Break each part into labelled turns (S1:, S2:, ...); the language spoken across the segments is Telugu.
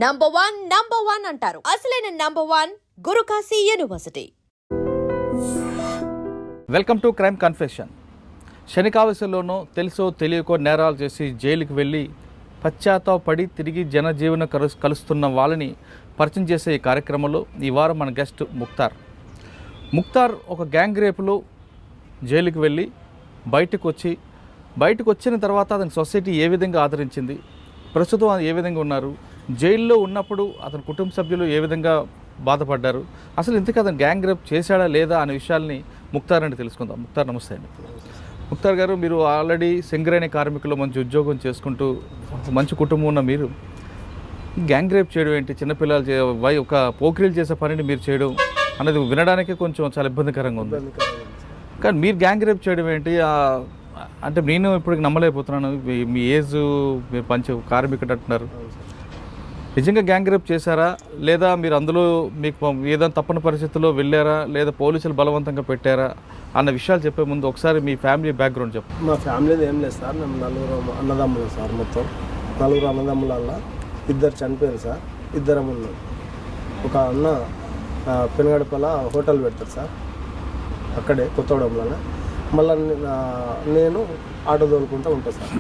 S1: నంబర్ వన్ అంటారు. అసలైన number one Gurukashi university.
S2: Welcome to crime confession. శనికావశంలోనూ తెలుసో తెలియకో నేరాలు చేసి జైలుకి వెళ్ళి పశ్చాత్తాపడి తిరిగి జనజీవన కలుస్తున్న వాళ్ళని పరిచయం చేసే ఈ కార్యక్రమంలో ఈ వారం మన గెస్ట్ ముక్తార్ ఒక గ్యాంగ్ రేపులో జైలుకి వెళ్ళి బయటకు వచ్చిన తర్వాత అతని సొసైటీ ఏ విధంగా ఆదరించింది, ప్రస్తుతం ఏ విధంగా ఉన్నారు, జైల్లో ఉన్నప్పుడు అతని కుటుంబ సభ్యులు ఏ విధంగా బాధపడ్డారు, అసలు ఇంతకు అతను గ్యాంగ్ రేప్ చేశాడా లేదా అనే విషయాల్ని ముక్తార్ అంటే తెలుసుకుందాం. ముక్తార్, నమస్తే అండి. ముక్తార్ గారు, మీరు ఆల్రెడీ సింగరేణి కార్మికులు మంచి ఉద్యోగం చేసుకుంటూ మంచి కుటుంబం ఉన్న మీరు గ్యాంగ్ రేప్ చేయడం ఏంటి, చిన్నపిల్లలు ఒక పోకిరీలు చేసే పనిని మీరు చేయడం అనేది వినడానికి కొంచెం చాలా ఇబ్బందికరంగా ఉంది. కానీ మీరు గ్యాంగ్ రేప్ చేయడం ఏంటి అంటే నేను ఇప్పుడు నమ్మలేకపోతున్నాను. మీ ఏజ్, మీరు కార్మికుడు అంటున్నారు, నిజంగా గ్యాంగ్ రేప్ చేశారా లేదా మీరు అందులో మీకు ఏదైనా తప్పని పరిస్థితుల్లో వెళ్ళారా లేదా పోలీసులు బలవంతంగా పెట్టారా అన్న విషయాలు చెప్పే ముందు ఒకసారి మీ ఫ్యామిలీ బ్యాక్గ్రౌండ్ చెప్పండి.
S3: మా ఫ్యామిలీది ఏం లేదు సార్, మేము 4 అన్నదమ్ములు సార్. మొత్తం 4 అన్నదమ్ములల్లో 2 చనిపోయారు సార్, 2 ఉన్నాం. ఒక అన్న పెనుగడపల హోటల్ పెడతారు సార్, అక్కడే కొత్తగూడెంలోనే. మళ్ళీ నేను ఆటో తోలుకుంటూ ఉంటాను సార్.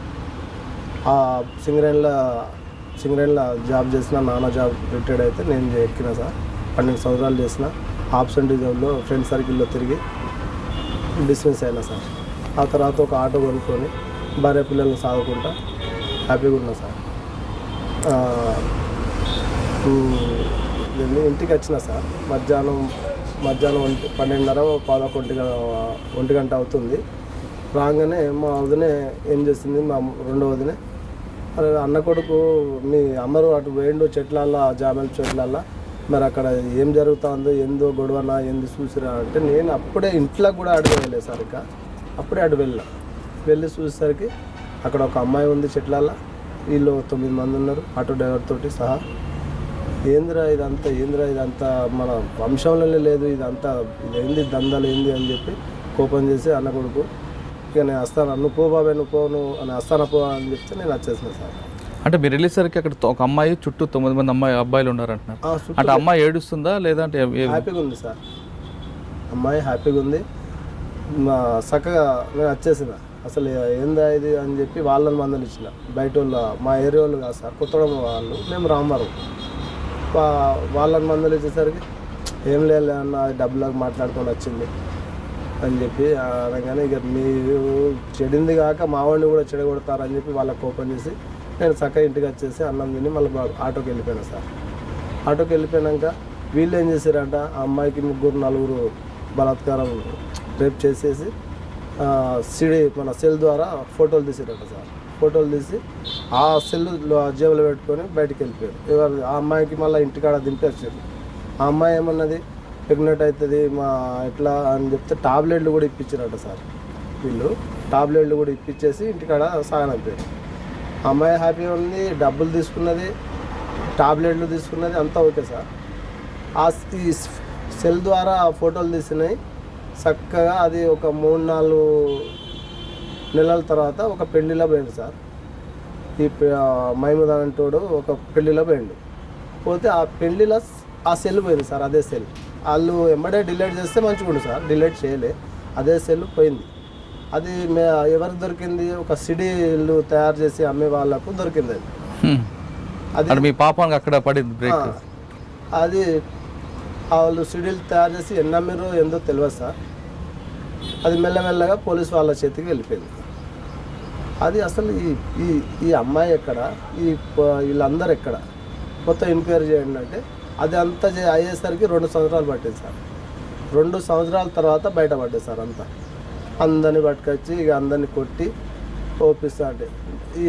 S3: సింగరేణిలో జాబ్ చేసిన, నాన్న జాబ్ రిటైర్డ్ అయితే నేను ఎక్కిన సార్. 12 సంవత్సరాలు చేసిన. ఆబ్సెంటిజంలో ఫ్రెండ్ సర్కిల్లో తిరిగి డిస్మిస్ అయినా సార్. ఆ తర్వాత ఒక ఆటో కొనుక్కొని భార్య పిల్లల్ని సాగుకుంటా హ్యాపీగా ఉన్నా సార్. ఇంటికి వచ్చిన సార్ మధ్యాహ్నం 12:30 1 గంట అవుతుంది. రాగానే మా వదినే ఏం చేసింది, మా రెండో వదినే, అరే అన్న కొడుకు మీ అమ్మరు అటు వేయండు చెట్లల్లో, జామల చెట్లల్లో, మరి అక్కడ ఏం జరుగుతుందో, ఏందో గొడవనా ఏంది చూసిరా అంటే, నేను అప్పుడే ఇంట్లో కూడా అడగలేదు సార్. ఇక అప్పుడే వెళ్ళి చూసేసరికి అక్కడ ఒక అమ్మాయి ఉంది చెట్లల్లో, వీళ్ళు 9 మంది ఉన్నారు ఆటో డ్రైవర్ తోటి సహా. ఏందిరా ఇదంతా మన వంశంలో లేదు, ఇదంతా ఏంది దందాలు ఏంది అని చెప్పి కోపం చేసి అన్న కొడుకు, ఇక నేను వస్తాను, నువ్వు పో బాబాయ్, నువ్వు పోను అని వస్తాను పో అని చెప్తే నేను వచ్చేసిన సార్.
S2: అంటే మీరు వెళ్ళేసరికి అక్కడ ఒక అమ్మాయి చుట్టూ 9 మంది అబ్బాయిలు ఉన్నారంటున్నారు. అంటే అమ్మాయి ఏడుస్తుందా లేదంటే?
S3: హ్యాపీగా ఉంది సార్, అమ్మాయి హ్యాపీగా ఉంది. చక్కగా నేను వచ్చేసిన. అసలు ఏందా ఇది అని చెప్పి వాళ్ళని మందలు ఇచ్చిన. బయట వాళ్ళు, మా ఏరియా వాళ్ళు కాదు సార్, కొత్తగూడెం వాళ్ళు, మేము రామవరం. వాళ్ళని మందలు ఇచ్చేసరికి ఏం లేదు అన్న, డబ్బులకు మాట్లాడుకొని వచ్చింది అని చెప్పి అనగానే, ఇక మీరు చెడింది కాక మా వాడిని కూడా చెడగొడతారని చెప్పి వాళ్ళకి కోపం చేసి నేను చక్కగా ఇంటికి వచ్చేసి అన్నం తిని మళ్ళీ ఆటోకి వెళ్ళిపోయాను సార్. ఆటోకి వెళ్ళిపోయాక వీళ్ళు ఏం చేశారంట, ఆ అమ్మాయికి 4 బలాత్కారం రేప్ చేసేసి మన సెల్ ద్వారా ఫోటోలు తీసారట సార్. ఫోటోలు తీసి ఆ సెల్ జేబులో పెట్టుకొని బయటికి వెళ్ళిపోయారు. ఆ అమ్మాయికి మళ్ళీ ఇంటికాడ దింపేసారు. ఆ అమ్మాయి ఏమన్నది, ప్రెగ్నెంట్ అవుతుంది మా ఎట్లా అని చెప్తే టాబ్లెట్లు కూడా ఇప్పించారట సార్. వీళ్ళు టాబ్లెట్లు కూడా ఇప్పించేసి ఇంటికాడ సాగనైపోయారు. అమ్మాయి హ్యాపీ ఉంది, డబ్బులు తీసుకున్నది, టాబ్లెట్లు తీసుకున్నది, అంతా ఓకే సార్. ఈ సెల్ ద్వారా ఫోటోలు తీసినాయి చక్కగా. అది ఒక 3-4 నెలల తర్వాత ఒక పెళ్లిలో పోయింది సార్. ఈ మహమూద్ అంటోడు ఒక పెళ్లిలో పోతే ఆ పెళ్లిలో ఆ సెల్ పోయింది సార్. అదే సెల్ వాళ్ళు ఎమ్మడే డిలీట్ చేస్తే మంచిగా సార్, డిలీట్ చేయలే, అదే సెల్ పోయింది. అది ఎవరికి దొరికింది, ఒక సిడీలు తయారు చేసి అమ్మే వాళ్ళకు దొరికింది. అది
S2: మీ పాపానికి అక్కడ పడింది.
S3: అది వాళ్ళు సిడీలు తయారు చేసి ఎన్ని అమ్మిరో ఏందో తెలియదు సార్. అది మెల్లమెల్లగా పోలీసు వాళ్ళ చేతికి వెళ్ళిపోయింది. అది అసలు ఈ అమ్మాయి ఎక్కడ, వీళ్ళందరూ ఎక్కడ, మొత్తం ఎంక్వైరీ చేయండి అంటే, అది అంతా అయ్యేసరికి 2 సంవత్సరాలు పట్టింది సార్. 2 సంవత్సరాల తర్వాత బయటపడ్డది సార్. అందరినీ పట్టుకొచ్చి ఇక అందరినీ కొట్టి ఓపిస్తా అంటే, ఈ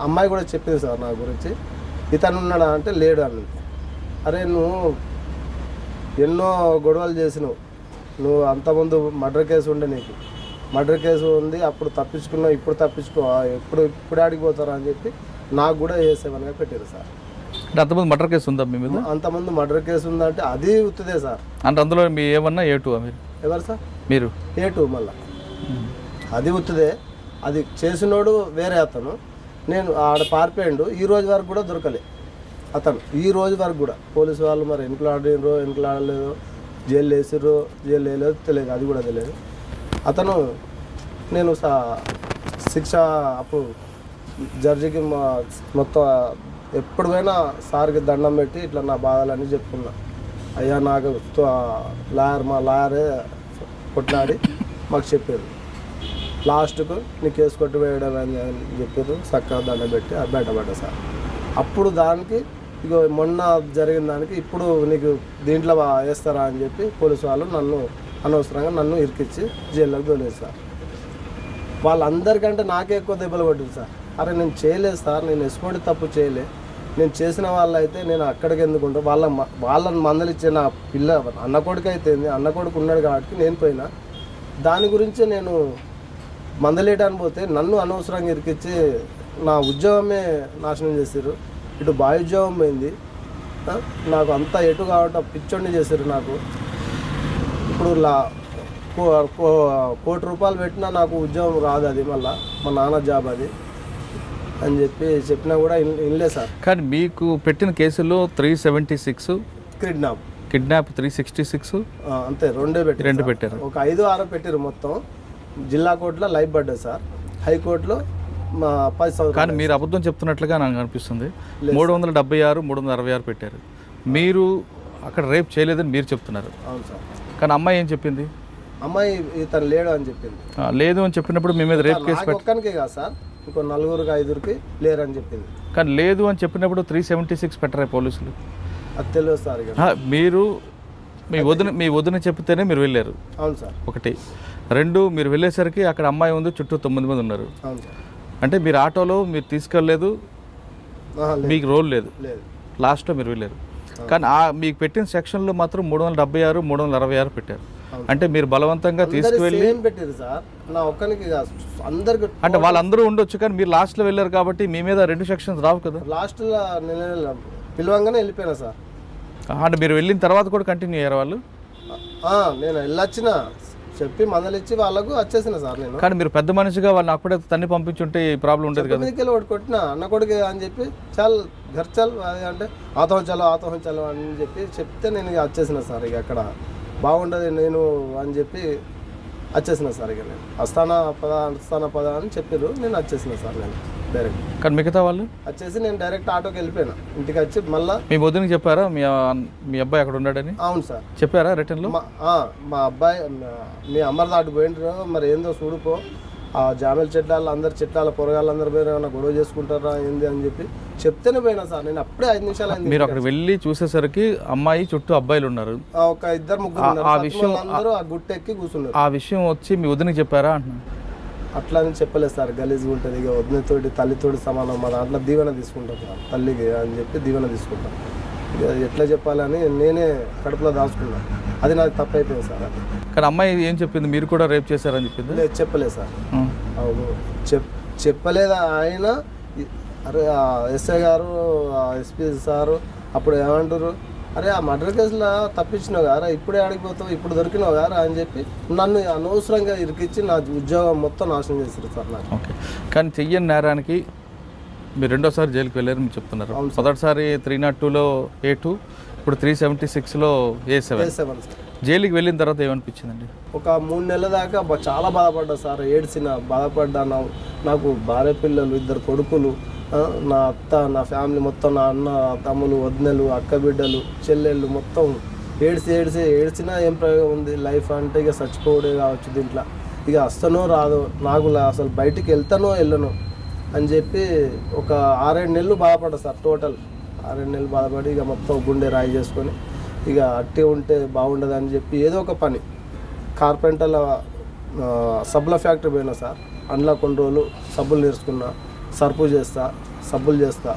S3: అమ్మాయి కూడా చెప్పింది సార్ నా గురించి, ఇతను ఉన్నాడా అంటే లేడు అన్నది. అరే నువ్వు ఎన్నో గొడవలు చేసినావు, నువ్వు అంతకుముందు మర్డర్ కేసు ఉండే, నీకు మర్డర్ కేసు ఉంది, అప్పుడు తప్పించుకున్నావు, ఇప్పుడు తప్పించుకో, ఇప్పుడు ఆడిపోతారా అని చెప్పి నాకు కూడా A7గా పెట్టారు సార్.
S2: అంటే అంతమంది మర్డర్ కేసు ఉందా మీ మీద?
S3: అంతమంది మర్డర్ కేసు ఉందంటే అది ఉత్తుదే సార్.
S2: అంటే అందులో మీ ఏమన్నా A2 మీరు?
S3: ఎవరు సార్?
S2: మీరు
S3: A2. మళ్ళీ అది ఉత్తుదే. అది చేసినోడు వేరే అతను, నేను ఆడ పారిపోయిండు, ఈ రోజు వరకు కూడా దొరకలే. అతను ఈ రోజు వరకు కూడా పోలీసు వాళ్ళు మరి ఎన్నికలు ఆడినరో ఎన్నికలు ఆడలేదో, జైలు వేసిర్రో జైలు వేయలేదో తెలియదు, అది కూడా తెలియదు. అతను నేను శిక్ష అప్పుడు జడ్జికి మొత్తం ఎప్పుడు పోయినా సార్కి దండం పెట్టి ఇట్లా నా బాధలన్నీ చెప్పుకున్నా. అయ్యా నాకు మా లాయరే కొట్లాడి మాకు చెప్పారు, లాస్ట్కు నీ కేసు కొట్టి వేయడం అని చెప్పారు. చక్కగా దండం పెట్టి బయటపడ్డా సార్. అప్పుడు దానికి ఇగో మొన్న జరిగిన దానికి ఇప్పుడు నీకు దీంట్లో వేస్తారా అని చెప్పి పోలీసు వాళ్ళు నన్ను అనవసరంగా నన్ను ఇరికిచ్చి జైల్లోకి తోలేదు సార్. వాళ్ళందరికంటే నాకే ఎక్కువ దెబ్బలు కొట్టింది సార్. అరే నేను చేయలేదు సార్, నేను ఎటువంటి తప్పు చేయలే, నేను చేసిన వాళ్ళైతే నేను అక్కడికి ఎందుకుంటా వాళ్ళని మందలిచ్చే నా పిల్ల అన్న కొడుకు అయితే అన్న కొడుకు ఉన్నాడు కాబట్టి నేను పోయినా, దాని గురించి నేను మందలేయడానికి పోతే నన్ను అనవసరంగా ఇరికిచ్చి నా ఉద్యోగమే నాశనం చేశారు. ఇటు బాయ్ ఉద్యోగం పోయింది, నాకు అంతా ఎటు కాబట్టి పిచ్చోడిని చేశారు. నాకు ఇప్పుడు ₹1,00,00,000 పెట్టినా నాకు ఉద్యోగం రాదు, అది మళ్ళీ మా నాన్న జాబ్ అది అని చెప్పినా కూడా ఇన్లే సార్.
S2: కానీ మీకు పెట్టిన కేసుల్లో 376 కిడ్నాప్ 366
S3: అంతే, రెండు పెట్టారు. ఒక 5-6 పెట్టారు మొత్తం. జిల్లా కోర్టులో లైఫ్ పడ్డది సార్, హైకోర్టులో 10 సంవత్సరాలు.
S2: కానీ మీరు అబద్ధం చెప్తున్నట్లుగా నాకు అనిపిస్తుంది. 376 366 పెట్టారు. మీరు అక్కడ రేప్ చేయలేదని మీరు చెప్తున్నారు.
S3: అవును సార్.
S2: కానీ అమ్మాయి ఏం చెప్పింది?
S3: అమ్మాయి ఇతను లేడు అని చెప్పింది.
S2: లేదు అని చెప్పినప్పుడు మీ మీద రేప్ కేసు
S3: ఒక్కనికే కాదు సార్, ఇంకో 4-5కి లేరని చెప్పింది.
S2: కానీ లేదు అని చెప్పినప్పుడు 376 పెట్టరా పోలీసులు?
S3: అది తెలియదు సార్.
S2: మీరు మీ వదిన చెప్తేనే మీరు వెళ్ళారు.
S3: అవును సార్.
S2: 1 2 మీరు వెళ్ళేసరికి అక్కడ అమ్మాయి ఉంది, చుట్టూ 9 మంది ఉన్నారు.
S3: అవును సార్.
S2: అంటే మీరు ఆటోలో మీరు తీసుకెళ్ళలేదు, మీకు రోల్ లేదు, లాస్ట్లో మీరు వెళ్ళారు. కానీ మీకు పెట్టిన సెక్షన్లో మాత్రం 376 366 పెట్టారు. అంటే మీరు బలవంతంగా తీసుకువెళ్ళి
S3: పెట్టారు సార్, నా ఒక్కనికి అందరికి.
S2: అంటే వాళ్ళందరూ ఉండొచ్చు, కానీ మీరు లాస్ట్లో వెళ్ళారు కాబట్టి మీ మీద 2 సెక్షన్స్ రావు కదా.
S3: లాస్ట్లో నేను పిలవంగానే వెళ్ళిపోయినా సార్.
S2: అంటే మీరు వెళ్ళిన తర్వాత కూడా కంటిన్యూ అయ్యారు వాళ్ళు?
S3: నేను వెళ్ళొచ్చిన చెప్పి మందలిచ్చి వాళ్ళకు వచ్చేసిన సార్ నేను.
S2: కానీ మీరు పెద్ద మనిషిగా వాళ్ళని అప్పుడే తన్ని పంపించుంటే ఈ ప్రాబ్లం ఉండేది కదా.
S3: మీదకి ఒకటి కొట్టినా అన్న కొడుకు అని చెప్పి చాలు ఘర్చల్ అంటే ఆతోహం చలో అని చెప్తే నేను ఇక వచ్చేసిన సార్. ఇక అక్కడ బాగుండదు నేను అని చెప్పి వచ్చేసిన సార్. ఇక నేను వస్తానా పద అని చెప్పారు, నేను వచ్చేసిన సార్ నేను డైరెక్ట్.
S2: కానీ మిగతా వాళ్ళు
S3: వచ్చేసి నేను డైరెక్ట్ ఆటోకి వెళ్ళిపోయినా ఇంటికి. వచ్చి మళ్ళీ
S2: మీ వదినకి చెప్పారా మీ అబ్బాయి అక్కడ ఉన్నాడని?
S3: అవును సార్
S2: చెప్పారా రిటర్న్లో?
S3: మా అబ్బాయి మీ అమ్మర్ దాటి పోయింటారు మరి ఏందో చూడుకో, ఆ జామేల చెట్లాలు అందరు చెట్లాల పొరగాళ్ళందరూ పోయినా ఏమైనా గొడవ చేసుకుంటారా ఏంది అని చెప్పి చెప్తేనే పోయినా సార్. నేను అప్పుడే 5 నిమిషాలు అయింది.
S2: మీరు అక్కడ వెళ్ళి చూసేసరికి అమ్మాయి చుట్టూ అబ్బాయిలు ఉన్నారు,
S3: ఒక 2-3
S2: ఆ విషయం
S3: అందరూ ఆ గుట్టెక్కి కూర్చున్నారు.
S2: ఆ విషయం వచ్చి మీ వదినకి చెప్పారా అంటున్నాను?
S3: అట్లా అని చెప్పలేదు సార్, గలీజ్గా ఉంటుంది. ఇక వదినతోటి తల్లితోటి సమానం, మా దాంట్లో దీవెన తీసుకుంటాం సార్, తల్లికి అని చెప్పి దీవెన తీసుకుంటాం. ఇక ఎట్లా చెప్పాలని నేనే కడుపులో దాచుకున్నాను, అది నాకు తప్పైపోయింది సార్. అది
S2: కానీ అమ్మాయి ఏం చెప్పింది? మీరు కూడా రేప్ చేశారని చెప్పింది?
S3: లేదు, చెప్పలేదు సార్. అవును, చెప్పలేదు ఆయన. అరే ఎస్ఐ గారు, ఎస్పీ సారు అప్పుడు ఏమంటారు, అరే ఆ మర్డర్ కేసులో తప్పించినావు గారా, ఇప్పుడే ఆడిపోతావు, ఇప్పుడు దొరికినావు గారా అని చెప్పి నన్ను అనవసరంగా ఇరికిచ్చి నా ఉద్యోగం మొత్తం నాశనం చేశారు సార్ నాకు.
S2: ఓకే. కానీ చెయ్యని నేరానికి మీరు 2వ సారి జైలుకి వెళ్ళారు మీరు చెప్తున్నారు. మొదటిసారి 302లో A2, ఇప్పుడు 376లో A7
S3: సార్.
S2: జైలుకి వెళ్ళిన తర్వాత ఏమనిపించిందండి?
S3: ఒక 3 నెలల దాకా చాలా బాధపడ్డా సార్, బాధపడ్డా. నాకు భార్య పిల్లలు, 2 కొడుకులు, నా అత్త, నా ఫ్యామిలీ మొత్తం, నా అన్న తమ్ములు, వదినలు, అక్క బిడ్డలు, చెల్లెళ్ళు మొత్తం ఏడ్చినా ఏం ప్రయోగం ఉంది? లైఫ్ అంటే ఇక చచ్చిపోవడే కావచ్చు దీంట్లో. ఇక వస్తానో రాదో, నాకు అసలు బయటికి వెళ్తానో వెళ్ళను అని చెప్పి ఒక 6-7 నెలలు బాధపడ్డా సార్. టోటల్ 6-7 నెలలు బాధపడి ఇక మొత్తం గుండె రాయి చేసుకొని ఇక అట్టే ఉంటే బాగుండదు అని చెప్పి ఏదో ఒక పని కార్పెంటర్ల సబ్బుల ఫ్యాక్టరీ పోయినా సార్. అందులో కొన్ని రోజులు సబ్బులు నేర్చుకున్నా, సర్పు చేస్తా, సబ్బులు చేస్తా,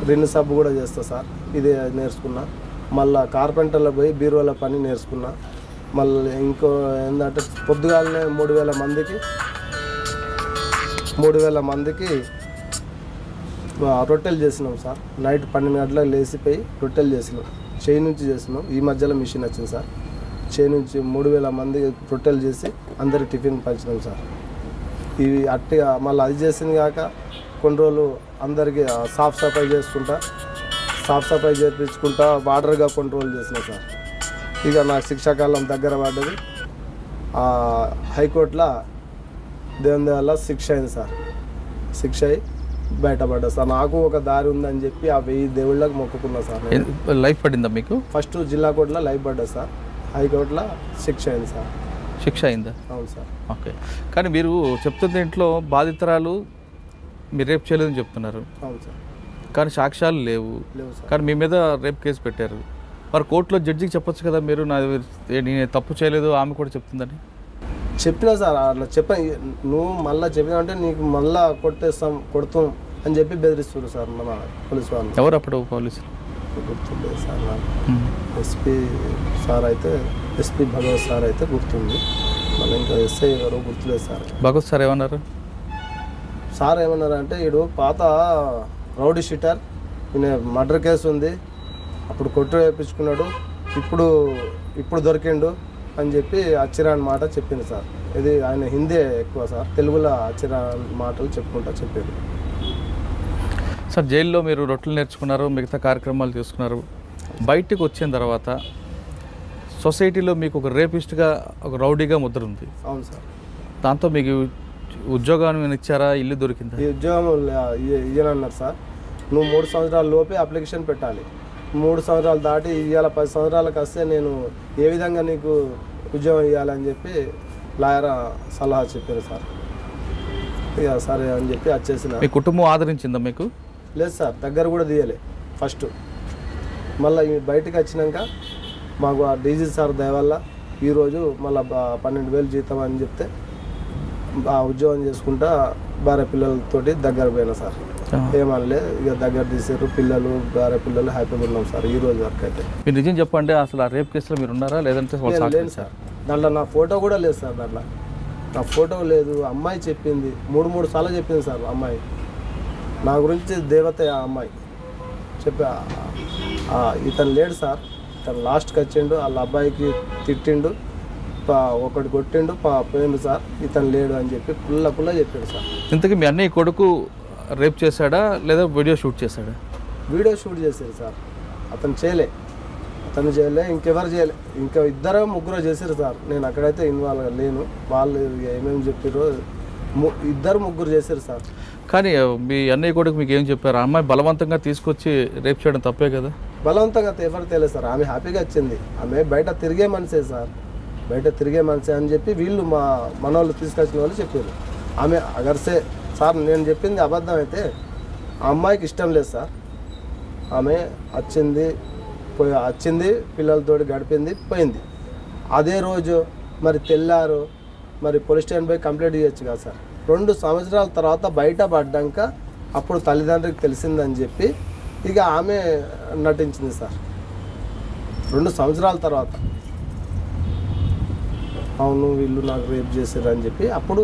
S3: రిన్ సబ్బు కూడా చేస్తా సార్. ఇదే నేర్చుకున్నా. మళ్ళీ కార్పెంటర్లో పోయి బీరువాల పని నేర్చుకున్నా. మళ్ళీ ఇంకో ఏంటంటే పొద్దుగాలనే 3,000 మందికి రొట్టెలు చేసినాం సార్. నైట్ 12 గంటలకు లేచిపోయి రొట్టెలు చేసినాం. చేయి నుంచి చేసినాం. ఈ మధ్యలో మిషన్ వచ్చింది సార్. చేయి నుంచి 3,000 మంది రొట్టెలు చేసి అందరికి టిఫిన్ పంచినాం సార్. ఇవి అట్టిగా మళ్ళీ అది చేసింది కాక కొన్ని రోజులు అందరికీ సాఫ్ సఫాయి చేసుకుంటా సాఫ్ సఫాయి చేయించుకుంటా బార్డర్గా కంట్రోల్ చేసిన సార్. ఇక నా శిక్షాకాలం దగ్గర పడ్డది. హైకోర్టులో దేవుని వల్ల శిక్ష అయింది సార్. శిక్ష అయి బయటపడ్డా సార్. నాకు ఒక దారి ఉందని చెప్పి ఆ 1000 దేవుళ్ళకి మొక్కుకున్నా సార్.
S2: లైఫ్ పడిందా మీకు?
S3: ఫస్ట్ జిల్లా కోర్టులో లైఫ్ పడ్డా సార్. హైకోర్టులో శిక్ష అయింది సార్.
S2: శిక్ష అయిందా?
S3: అవును సార్.
S2: ఓకే. కానీ మీరు చెప్తున్న ఇంట్లో బాధితురాలు మీరు రేప్ చేయలేదని చెప్తున్నారు.
S3: అవును సార్.
S2: కానీ సాక్ష్యాలు లేవు.
S3: లేవు సార్.
S2: కానీ మీ మీద రేప్ కేసు పెట్టారు. మరి కోర్టులో జడ్జికి చెప్పొచ్చు కదా మీరు నేను తప్పు చేయలేదు ఆమె కూడా చెప్తుందని.
S3: చెప్పినా సార్. అట్లా నువ్వు మళ్ళీ చెప్పినావంటే నీకు మళ్ళా కొడతాం అని చెప్పి బెదిరిస్తారు సార్ మన పోలీసు వాళ్ళు.
S2: ఎవరు అప్పుడు పోలీసులు?
S3: గుర్తుండేది సార్ నాకు. ఎస్పీ సార్ అయితే, ఎస్పీ భగవత్ సార్ అయితే గుర్తుంది. మళ్ళీ ఇంకా ఎస్ఐ ఎవరో గుర్తులేదు సార్.
S2: భగవత్ సార్ ఏమన్నారు?
S3: సార్ ఏమన్నారంటే ఈడు పాత రౌడీ షీటర్, ఈయన మర్డర్ కేసు ఉంది, అప్పుడు కొట్టు వేయించుకున్నాడు, ఇప్పుడు దొరికిండు అని చెప్పి అచ్చిరాని మాట చెప్పింది సార్. ఇది ఆయన హిందీ ఎక్కువ సార్, తెలుగులో అచ్చిరాని మాటలు చెప్పుకుంటా చెప్పారు
S2: సార్. జైల్లో మీరు రొట్టెలు నేర్చుకున్నారు, మిగతా కార్యక్రమాలు చేసుకున్నారు. బయటకు వచ్చిన తర్వాత సొసైటీలో మీకు ఒక రేపిస్ట్గా, ఒక రౌడీగా ముద్ర ఉంది.
S3: అవును సార్.
S2: దాంతో మీకు ఉద్యోగాన్ని ఇచ్చారా? ఇల్లు దొరికిందా?
S3: ఈ ఉద్యోగం ఇయ్యనన్నారు సార్. నువ్వు 3 సంవత్సరాల లోపే అప్లికేషన్ పెట్టాలి. 3 సంవత్సరాలు దాటి ఇవాళ 10 సంవత్సరాలకు వస్తే నేను ఏ విధంగా నీకు ఉద్యోగం ఇవ్వాలని చెప్పి లాయర్ సలహా చెప్పారు సార్. ఇక సరే అని చెప్పి వచ్చేసిన.
S2: మీ కుటుంబం ఆదరించిందా మీకు?
S3: లేదు సార్, దగ్గర కూడా తీయలే ఫస్ట్. మళ్ళీ బయటకు వచ్చినాక మాకు ఆ డీజీ సార్ దయ వల్ల ఈరోజు మళ్ళీ 12,000 జీతం అని చెప్తే ఆ ఉద్యోగం చేసుకుంటా భార్య పిల్లలతోటి దగ్గర పోయినా సార్. ఏమనలే, ఇక దగ్గర తీసారు. పిల్లలు, భార్య పిల్లలు హ్యాపీగా ఉన్నాం సార్ ఈ రోజు వరకు అయితే.
S2: మీరు నిజం చెప్పండి, అసలు ఆ రేప్ కేసులో మీరు ఉన్నారా లేదంటే?
S3: లేదు సార్, దాంట్లో నా ఫోటో కూడా లేదు సార్. దాంట్లో నా ఫోటో లేదు. అమ్మాయి చెప్పింది, 3 సార్లు చెప్పింది సార్ అమ్మాయి నా గురించి. దేవత ఆ అమ్మాయి చెప్పా. ఇతను లేడు సార్, ఇతను లాస్ట్కి వచ్చిండు, వాళ్ళ అబ్బాయికి తిట్టిండు, ఒకటి కొట్టిండు, పోయిండు సార్, ఇతను లేడు అని చెప్పి పుల్ల చెప్పాడు సార్.
S2: ఇంతకీ మీ అన్నయ్య కొడుకు రేప్ చేశాడా లేదా వీడియో షూట్ చేశాడా?
S3: వీడియో షూట్ చేశారు సార్. అతను చేయలే, ఇంకెవరు చేయలే. ఇంకా 2-3 చేశారు సార్. నేను అక్కడైతే ఇన్వాల్వ్ లేను. వాళ్ళు ఏమేమి చెప్పారో 2-3 చేశారు సార్.
S2: కానీ మీ అన్నయ్య కొడుకు మీకు ఏం చెప్పారు? ఆ అమ్మాయి బలవంతంగా తీసుకొచ్చి రేప్ చేయడం తప్పే కదా?
S3: బలవంతంగా ఎవరు తెలియదు సార్. ఆమె హ్యాపీగా వచ్చింది. ఆమె బయట తిరిగే మనిషే సార్, బయట తిరిగే మనిషి అని చెప్పి వీళ్ళు మనోళ్ళు తీసుకొచ్చిన వాళ్ళు చెప్పారు. ఆమె అగర్సే సార్, నేను చెప్పింది అబద్ధం అయితే ఆ అమ్మాయికి ఇష్టం లేదు సార్. ఆమె వచ్చింది పిల్లలతోటి గడిపింది, పోయింది. అదే రోజు మరి తెల్లారు మరి పోలీస్ స్టేషన్ పోయి కంప్లైంట్ చేయొచ్చు కదా సార్. 2 సంవత్సరాల తర్వాత బయట పడ్డాక అప్పుడు తల్లిదండ్రులకు తెలిసిందని చెప్పి ఇక ఆమె నటించింది సార్. 2 సంవత్సరాల తర్వాత అవును వీళ్ళు నాకు రేప్ చేశారు అని చెప్పి అప్పుడు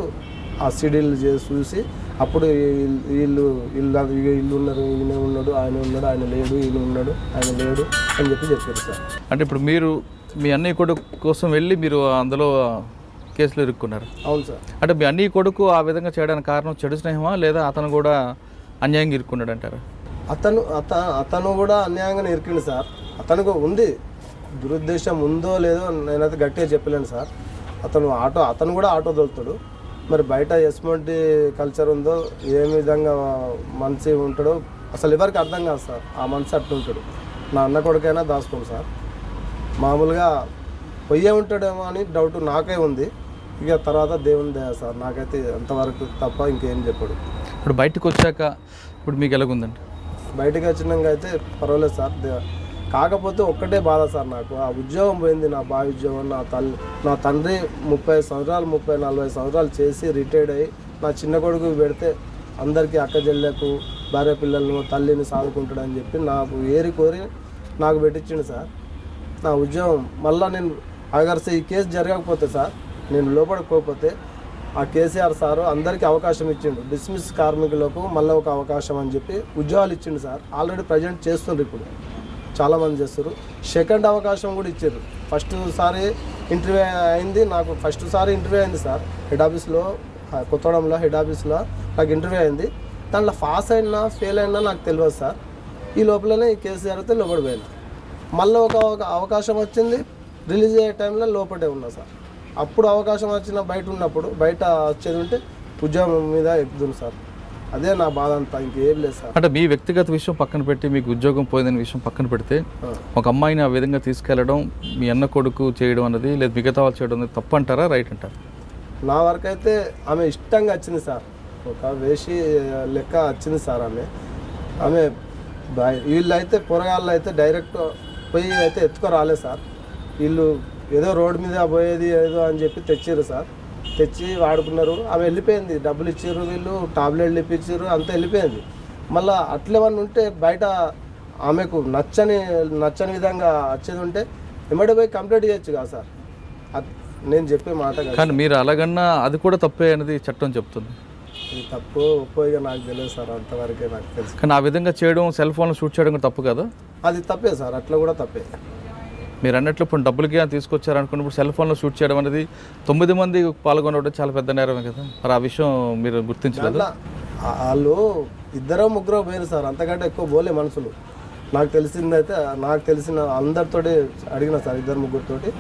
S3: ఆ సీడీలు చూసి అప్పుడు వీళ్ళు ఉన్నారు, ఈయన ఉన్నాడు, ఆయన లేడు, ఈయన ఉన్నాడు, ఆయన లేడు అని చెప్పారు సార్.
S2: అంటే ఇప్పుడు మీరు మీ అన్నయ్య కొడుకు కోసం వెళ్ళి మీరు అందులో కేసులో ఇరుక్కున్నారు?
S3: అవును సార్.
S2: అంటే మీ అన్నయ్య కొడుకు ఆ విధంగా చేయడానికి కారణం చెడు స్నేహమా లేదా అతను కూడా అన్యాయంగా ఇరుక్కున్నాడు అంటారా?
S3: అతను కూడా అన్యాయంగానే ఇరికిండు సార్. అతనికి ఉంది దురుద్దేశం ఉందో లేదో నేనైతే గట్టిగా చెప్పలేను సార్. అతను కూడా ఆటో తోలుతాడు. మరి బయట ఎస్మంటి కల్చర్ ఉందో, ఏ విధంగా మనిషి ఉంటాడో అసలు ఎవరికి అర్థం కాదు సార్. ఆ మనిషి అట్లుంటాడు. నా అన్న కొడుకైనా దాచుకోండి సార్. మామూలుగా పొయ్యే ఉంటాడేమో అని డౌట్ నాకే ఉంది. ఇక తర్వాత దేవుని దయ సార్, నాకైతే అంతవరకు తప్ప ఇంకేం చెప్పాడు.
S2: ఇప్పుడు బయటకు వచ్చాక ఇప్పుడు మీకు ఎలాగుందండి?
S3: బయటకు వచ్చినాక అయితే పర్వాలేదు సార్. కాకపోతే ఒక్కటే బాధ సార్, నాకు ఆ ఉద్యోగం పోయింది, నా బావి ఉద్యోగం. నా తండ్రి 30 సంవత్సరాలు 30-40 సంవత్సరాలు చేసి రిటైర్డ్ అయ్యి నా చిన్న కొడుకు పెడితే అందరికీ అక్క చెల్లెకు భార్య పిల్లలను తల్లిని సాదుకుంటాడని చెప్పి నాకు కోరి నాకు పెట్టించిండు సార్. నా ఉద్యోగం మళ్ళీ నేను అగర్సే ఈ కేసు జరగకపోతే సార్, నేను లోపడకపోతే ఆ కేసీఆర్ సారు అందరికీ అవకాశం ఇచ్చిండు. డిస్మిస్ కార్మికులకు మళ్ళీ ఒక అవకాశం అని చెప్పి ఉద్యోగాలు ఇచ్చిండు సార్. ఆల్రెడీ ప్రజెంట్ చేస్తుండ్రు, ఇప్పుడు చాలామంది చేస్తారు. సెకండ్ అవకాశం కూడా ఇచ్చారు. ఫస్ట్ సారి ఇంటర్వ్యూ అయింది నాకు, ఫస్ట్ సారి ఇంటర్వ్యూ అయింది సార్ హెడ్ ఆఫీస్లో, కొత్తగూడెంలో హెడ్ ఆఫీస్లో నాకు ఇంటర్వ్యూ అయింది. దాంట్లో పాస్ అయినా ఫెయిల్ అయినా నాకు తెలియదు సార్. ఈ లోపలనే ఈ కేసు జరిగితే లోపల పోయినా. మళ్ళీ ఒక అవకాశం వచ్చింది, రిలీజ్ అయ్యే టైంలో లోపలే ఉన్నా సార్. అప్పుడు అవకాశం వచ్చిన బయట ఉన్నప్పుడు, బయట వచ్చేది ఉంటే ఉద్యోగం మీద ఎక్కుతుంది సార్. అదే నా బాధ అంతా, ఇంకేం లేదు సార్.
S2: అంటే మీ వ్యక్తిగత విషయం పక్కన పెట్టి మీకు ఉద్యోగం పోయిందనే విషయం పక్కన పెడితే ఒక అమ్మాయిని ఆ విధంగా తీసుకెళ్లడం, మీ అన్న కొడుకు చేయడం అన్నది లేదా మిగతా వాళ్ళు చేయడం అనేది తప్పు అంటారా, రైట్ అంటారా?
S3: నా వరకు అయితే ఆమె ఇష్టంగా వచ్చింది సార్, ఒక వేషి లెక్క వచ్చింది సార్. ఆమె వీళ్ళు అయితే పొరగాళ్ళు అయితే డైరెక్ట్ పోయి అయితే ఎత్తుకు రాలేదు సార్. వీళ్ళు ఏదో రోడ్డు మీద పోయేది ఏదో అని చెప్పి తెచ్చిర్రు సార్. తెచ్చి వాడుకున్నారు. ఆమె వెళ్ళిపోయింది, డబ్బులు ఇచ్చారు, వీళ్ళు టాబ్లెట్లు ఇప్పించారు, అంతా వెళ్ళిపోయింది. మళ్ళీ అట్లేమన్నా ఉంటే బయట ఆమెకు నచ్చని విధంగా వచ్చేది ఉంటే ఎమ్మడి పోయి కంప్లైంట్ చేయొచ్చు కదా సార్. నేను చెప్పే మాట
S2: కానీ మీరు అలాగన్నా అది కూడా తప్పే అనేది చట్టం చెప్తుంది.
S3: ఇది తప్పు ఒప్పోయిగా నాకు తెలియదు సార్, అంతవరకే నాకు తెలుసు.
S2: కానీ ఆ విధంగా చేయడం, సెల్ ఫోన్లో షూట్ చేయడం కూడా తప్పు కదా?
S3: అది తప్పే సార్, అట్లా కూడా తప్పే.
S2: మీరు అన్నట్లు ఇప్పుడు డబ్బులకి తీసుకొచ్చారు అనుకున్నప్పుడు సెల్ ఫోన్లో షూట్ చేయడం అనేది 9 మంది పాల్గొనడం చాలా పెద్ద నేరమే కదా. మరి ఆ విషయం మీరు గుర్తించలేదు?
S3: వాళ్ళు 2-3 పోయారు సార్, అంతకంటే ఎక్కువ పోలే మనుషులు. నాకు తెలిసిన అందరితోటి అడిగిన సార్, 2-3తోటి.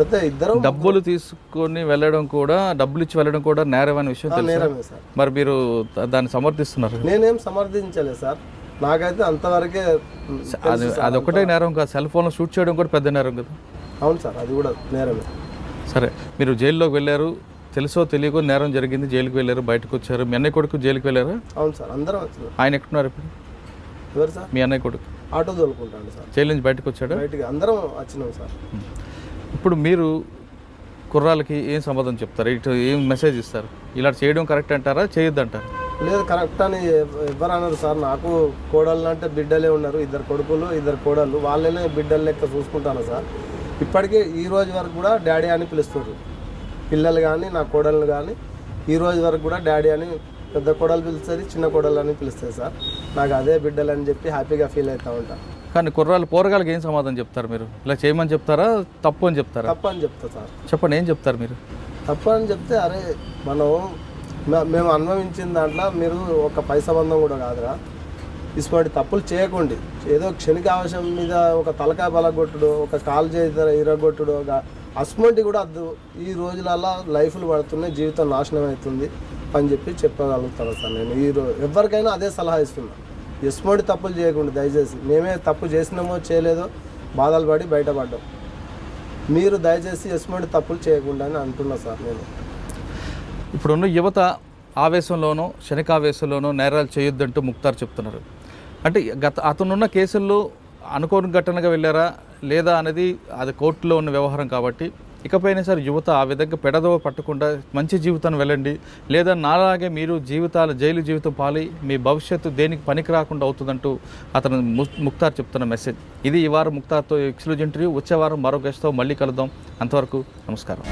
S3: అయితే ఇద్దరు
S2: డబ్బులు తీసుకొని వెళ్ళడం కూడా, డబ్బులు ఇచ్చి వెళ్ళడం కూడా నేరం అనే విషయం
S3: నేరమే సార్.
S2: మరి మీరు దాన్ని సమర్థిస్తున్నారు?
S3: నేనేం సమర్థించలేదు సార్, నాకైతే అంతవరకే.
S2: అది ఒకటే నేరం కాదు, సెల్ ఫోన్లో షూట్ చేయడం కూడా పెద్ద నేరం కదా.
S3: అవును సార్, అది కూడా నేరమే.
S2: సరే, మీరు జైల్లోకి వెళ్ళారు, తెలుసో తెలియకో నేరం జరిగింది, జైలుకి వెళ్ళారు, బయటకు వచ్చారు. మీ అన్నయ్య కొడుకు జైలుకి వెళ్ళారా?
S3: అవును సార్, అందరం వచ్చినాం.
S2: ఆయన ఎక్కడున్నారు ఇప్పుడు?
S3: ఎవరు సార్?
S2: మీ అన్నయ్య కొడుకు
S3: ఆటో తోలుకుంటాడు సార్.
S2: జైలు నుంచి బయటకు వచ్చాడు?
S3: బయటికి అందరం వచ్చినాం సార్.
S2: ఇప్పుడు మీరు కుర్రాలకి ఏం సమాధానం చెప్తారు, ఇటు ఏం మెసేజ్ ఇస్తారు? ఇలా చేయడం కరెక్ట్ అంటారా, చేయొద్దు అంటారా?
S3: లేదు, కరెక్ట్ అని ఎవరు అన్నారు సార్. నాకు కోడళ్ళు అంటే బిడ్డలే ఉన్నారు, 2 కొడుకులు 2 కోడళ్ళు, వాళ్ళనే బిడ్డల లెక్క చూసుకుంటాను సార్. ఇప్పటికీ ఈ రోజు వరకు కూడా డాడీ అని పిలుస్తారు పిల్లలు కానీ, నా కోడళ్ళు కానీ. ఈ రోజు వరకు కూడా డాడీ అని పెద్ద కోడలు పిలుస్తుంది, చిన్న కోడలు అని పిలుస్తుంది సార్. నాకు అదే బిడ్డలు అని చెప్పి హ్యాపీగా ఫీల్ అవుతూ ఉంటాను.
S2: కానీ పోరగాళ్ళకి ఏం సమాధానం చెప్తారు మీరు? ఇలా చేయమని చెప్తారా, తప్పు అని చెప్తారా?
S3: తప్పు అని చెప్తా సార్.
S2: చెప్పండి, ఏం చెప్తారు మీరు?
S3: తప్పు అని చెప్తే, అరే మేము అనుభవించిన దాంట్లో మీరు ఒక పై సంబంధం కూడా కాదురా, ఇటువంటి తప్పులు చేయకండి. ఏదో క్షణిక ఆవశ్యం మీద ఒక తలకాయ బలగొట్టుడు, ఒక కాలు చేత ఇరగొట్టుడు, అస్మంటి కూడా అద్దు. ఈ రోజులలో లైఫ్లు పడుతున్నాయి, జీవితం నాశనం అవుతుంది అని చెప్పి చెప్పగలుగుతాను సార్. నేను ఎవరికైనా అదే సలహా ఇస్తున్నాను, ఎస్మంటి తప్పులు చేయకుండా దయచేసి. మేమే తప్పు చేసినామో చేయలేదో బాధలు పడి బయటపడ్డాం, మీరు దయచేసి ఎస్మంటి తప్పులు చేయకుండా అని అంటున్నా సార్. నేను
S2: ఇప్పుడున్న యువత ఆవేశంలోనో క్షణికావేశంలోనో నేరాలు చేయొద్దంటూ ముక్తార్ చెప్తున్నారు. అంటే అతనున్న కేసుల్లో అనుకోని ఘటనగా వెళ్ళారా లేదా అనేది అది కోర్టులో ఉన్న వ్యవహారం కాబట్టి, ఇకపైనా సరే యువత ఆ విధంగా పెడదవ పట్టకుండా మంచి జీవితాన్ని వెళ్ళండి, లేదా నాలాగే మీరు జైలు జీవితం పాలి మీ భవిష్యత్తు దేనికి పనికి రాకుండా అవుతుందంటూ అతను ముక్తార్ చెప్తున్న మెసేజ్ ఇది. ఈ వారం ముక్తార్తో ఎక్స్క్లూజివ్ ఇంటర్వ్యూ. వచ్చే వారం మరో గెస్ట్తో మళ్ళీ కలుద్దాం. అంతవరకు నమస్కారం.